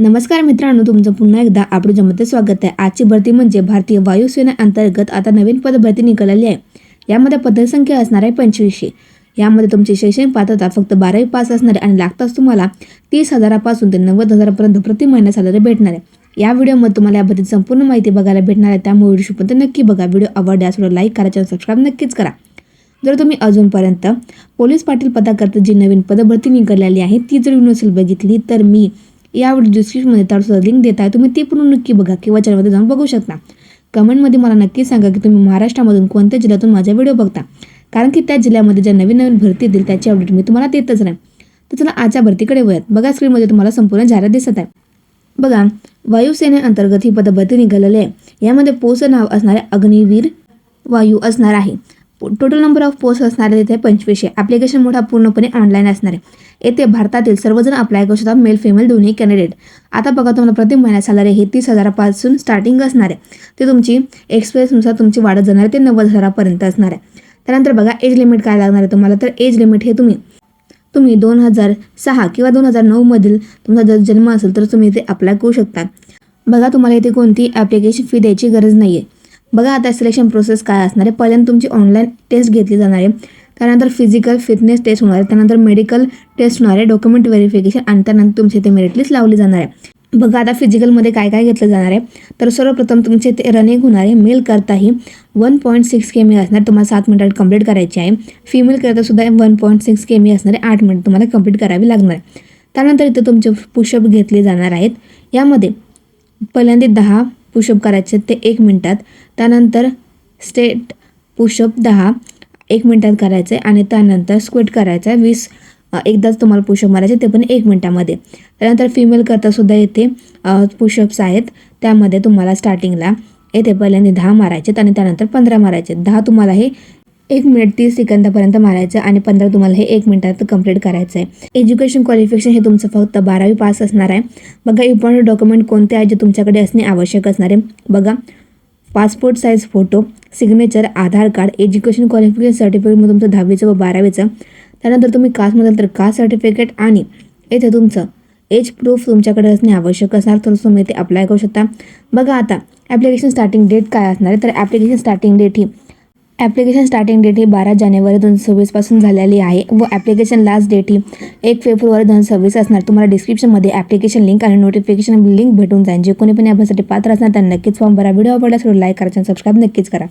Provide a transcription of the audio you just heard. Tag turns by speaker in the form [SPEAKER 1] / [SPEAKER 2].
[SPEAKER 1] नमस्कार मित्रांनो, तुमचं पुन्हा एकदा आपल्यामध्ये स्वागत आहे। आजची भरती म्हणजे भारतीय वायुसेना अंतर्गत आता नवीन पद भरती निघालेली आहे। यामध्ये पदसंख्या असणार आहे 2500। यामध्ये तुमची शैक्षणिक पात्रता फक्त 12वी पास असणार आहे आणि लागताच तुम्हाला 30,000 पासून ते 90,000 पर्यंत प्रति महिना सॅलरी भेटणार आहे। या व्हिडिओमध्ये तुम्हाला या भरतीची संपूर्ण माहिती बघायला भेटणार आहे, त्यामुळे व्हिडिओ पण नक्की बघा। व्हिडिओ आवडल्यास लाईक करा, चॅनल सबस्क्राइब नक्कीच करा। जर तुम्ही अजूनपर्यंत पोलीस पाटील पदाकरता जी नवीन पद भरती निघालेली आहे ती जर नसेल बघितली तर मी या व्हिडिओ डिस्क्रिप्शनमध्ये त्यावर लिंक देत आहे, तुम्ही ती पण नक्की बघा किंवा चॅनलमध्ये जाऊन बघू शकता। कमेंटमध्ये मला नक्की सांगा की तुम्ही महाराष्ट्रामधून कोणत्या जिल्ह्यातून माझा व्हिडिओ बघता, कारण की त्या जिल्ह्यामध्ये ज्या नवीन भरती येतील त्याची अपडेट मी तुम्हाला देतच नाही। तर चला आजच्या भरतीकडे वळूयात। बघा स्क्रीनमध्ये तुम्हाला संपूर्ण जाहिरात दिसत आहे। बघा, वायुसेनेअंतर्गत ही पद भरती निघालेली आहे। यामध्ये पोस्ट नाव असणारे अग्निवीर वायू असणार आहे। टोटल नंबर ऑफ पोस्ट असणार आहे तिथे 2500। ॲप्लिकेशन मोठा पूर्णपणे ऑनलाईन असणार आहे। येथे भारतातील सर्वजण अप्लाय करू शकतात, मेल फिमेल दोन्ही कॅन्डिडेट। आता बघा, तुम्हाला प्रति महिना सॅलरी हे 30,000 पासून स्टार्टिंग असणार आहे। ते तुमची एक्सपिरियन्सनुसार तुमची वाढत जाणार आहे, ते 90,000 पर्यंत असणार आहे। त्यानंतर बघा, एज लिमिट काय लागणार आहे तुम्हाला, तर एज लिमिट हे तुम्ही 2006 किंवा 2009 मधील तुमचा जर जन्म असेल तर तुम्ही इथे अप्लाय करू शकता। बघा, तुम्हाला इथे कोणती ॲप्लिकेशन फी द्यायची गरज नाही आहे। बघा, आता सिलेक्शन प्रोसेस काय असणार आहे। पहिल्यांदा तुमची ऑनलाईन टेस्ट घेतली जाणार आहे, त्यानंतर फिजिकल फिटनेस टेस्ट होणार आहे, त्यानंतर मेडिकल टेस्ट होणार आहे, डॉक्युमेंट व्हेरिफिकेशन आणि त्यानंतर तुमची इथे मेरिट लिस्ट लावली जाणार आहे। बघा, आता फिजिकलमध्ये काय काय घेतलं जाणार आहे, तर सर्वप्रथम तुमचे इथे रनिंग होणार आहे। मेल करताही 1.6 km असणार, तुम्हाला 7 मिनिटात कंप्लीट करायची आहे। फिमेल करता सुद्धा 1.6 km असणार आहे, 8 मिनिट तुम्हाला कंप्लीट करावी लागणार आहे। त्यानंतर इथे तुमचे पुशअप घेतले जाणार आहेत। यामध्ये पहिल्यांदा 10 पुशअप करायचे ते 1 मिनिटात, त्यानंतर स्टेट पुशअप 10 1 मिनिटात करायचे आणि त्यानंतर स्क्वेट करायचा 20 एकदाच तुम्हाला पुशअप मारायचे, ते पण 1 मिनिटामध्ये। त्यानंतर फिमेल करता सुद्धा इथे पुशअप्स आहेत, त्यामध्ये तुम्हाला स्टार्टिंगला येथे पहिल्यांदा 10 मारायचे आणि त्यानंतर 15 मारायचे। 10 तुम्हाला हे 1 मिनिट 30 सेकंदापर्यंत मारायचं आणि 15 तुम्हाला हे 1 मिनिटात कंप्लीट करायचं आहे। एज्युकेशन क्वालिफिकेशन हे तुमचं फक्त 12वी पास असणार आहे। बघा, इम्पॉर्टंट डॉक्युमेंट कोणते आहे जे तुमच्याकडे असणे आवश्यक असणार आहे। बघा, पासपोर्ट साईज फोटो, सिग्नेचर, आधार कार्ड, एज्युकेशन क्वालिफिकेशन सर्टिफिकेट तुमचं 10वीचं व 12वीचं। त्यानंतर तुम्ही कास्टमधील तर कास्ट सर्टिफिकेट आणि येथे तुमचं एज प्रूफ तुमच्याकडे असणे आवश्यक असणार, तर तुम्ही इथे अप्लाय करू शकता। बघा, आता ॲप्लिकेशन स्टार्टिंग डेट काय असणार आहे, तर ॲप्लिकेशन स्टार्टिंग डेट ही 12 जानेवारी 2026 पासून झालेली आहे व ॲप्लिकेशन लास्ट डेट ही 1 फेब्रुवारी 2026 असणार। तुम्हाला डिस्क्रिप्शनमध्ये ॲप्लिकेशन लिंक आणि नोटिफिकेशन लिंक भेटून जाईल। जे कोणी पण यासाठी पात्र असणार त्यांना नक्कीच फॉर्म भरा। व्हिडिओ आवडल्यास लाईक करा, चॅनल सबस्क्राइब नक्कीच करा।